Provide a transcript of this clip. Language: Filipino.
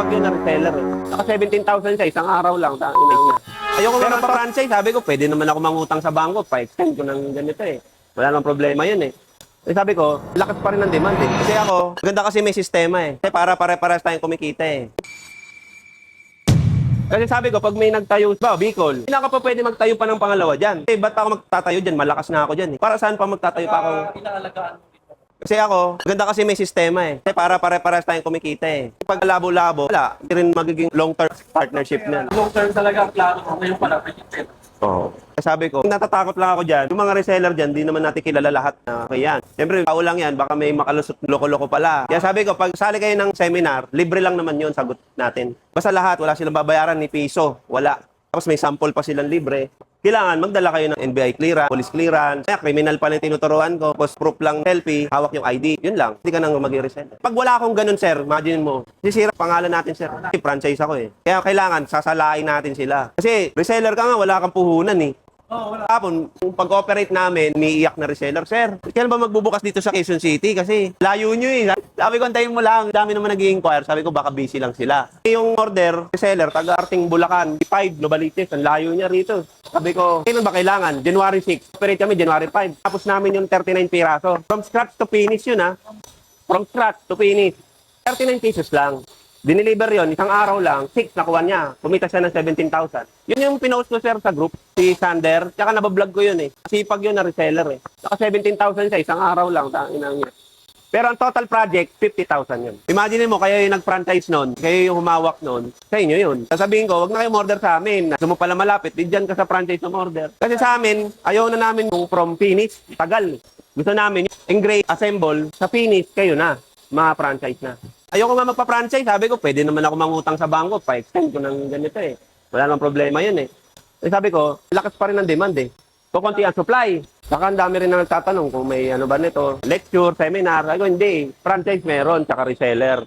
Sipag yun na reseller eh. Naka 17,000 siya, isang araw lang. Ayoko nga magpa-franchise, sabi ko, pwede naman ako mangutang sa bangko, pa-extend ko ng ganito eh. Wala nang problema yun eh. Eh sabi ko, lakas pa rin ng demand eh. Kasi ako, maganda kasi may sistema eh. Kasi para pare-pares tayong kumikita eh. Kasi sabi ko, pag may nagtayo ba, Bicol, hindi na ako pa pwede magtayo pa ng pangalawa dyan. Eh, ba't pa ako magtatayo dyan? Malakas na ako dyan eh. Para saan pa magtatayo pa ako? Kasi ako, maganda kasi may sistema eh. Kasi para pare-pares tayong kumikita eh. Pag labo-labo, wala. Hindi rin magiging long-term partnership na. Long-term talaga ang plano ko ngayon pala. Oo. Sabi ko, natatakot lang ako dyan. Yung mga reseller dyan, di naman natin kilala lahat na kaya yan. Siyempre, tao lang yan, baka may makalusot loko-loko pala. Kaya sabi ko, pag sali kayo ng seminar, libre lang naman yun, sagot natin. Basta lahat, wala silang babayaran ni piso. Wala. Tapos may sample pa silang libre. Kailangan magdala kayo ng NBI clearance, police clearance. Kaya criminal pa lang tinuturuan ko. Post proof lang selfie, hawak yung ID. Yun lang. Hindi ka nang mag-reseller. Pag wala akong ganun, sir, imagine mo, sisira pangalan natin, sir. Franchise ako eh. Kaya kailangan, sasalain natin sila. Kasi reseller ka nga, wala kang puhunan eh. Hapon, kung pag-operate namin, umiiyak na reseller, sir, kailan ba magbubukas dito sa Quezon City? Kasi layo nyo eh. Sabi ko, antayin mo lang. Dami naman nag-i-inquire. Sabi ko, baka busy lang sila. Yung order, reseller, taga-arting Bulacan, 5, Novaliches, ang layo niya rito. Sabi ko, kailan ba kailangan? January 6. Operate kami, January 5. Tapos namin yung 39 piraso. From scratch to finish yun ha. From scratch to finish. 39 pesos lang. Dineliver yon isang araw lang, 6 nakuha niya. Kumita siya ng 17,000. Yun yung pinost ko, sir, sa group. Si Sander, tsaka nabablog ko yun eh. Sipag yun na reseller eh. Naka 17,000 siya, isang araw lang. Inang niya. Pero ang total project, 50,000 yun. Imagine mo, kayo yung nag-franchise nun, kayo yung humawak nun, sa inyo yun. Sasabihin ko, wag na kayo order sa amin. Gusto mo pala malapit, di dyan ka sa franchise ng order. Kasi sa amin, ayaw na namin yung from finish, tagal. Gusto namin, engrave, assemble, sa finish, kayo na, mga franchise na. Ayoko nga magpa-franchise, sabi ko, pwede naman ako mangutang sa bangko, pa-extend ko ng ganito eh. Wala nang problema yun eh. Eh sabi ko, lakas pa rin ng demand eh. Kukunti ang supply. Saka ang dami rin na nagtatanong kung may ano ba nito, lecture, seminar. Sabi ko, hindi. Franchise meron, tsaka reseller.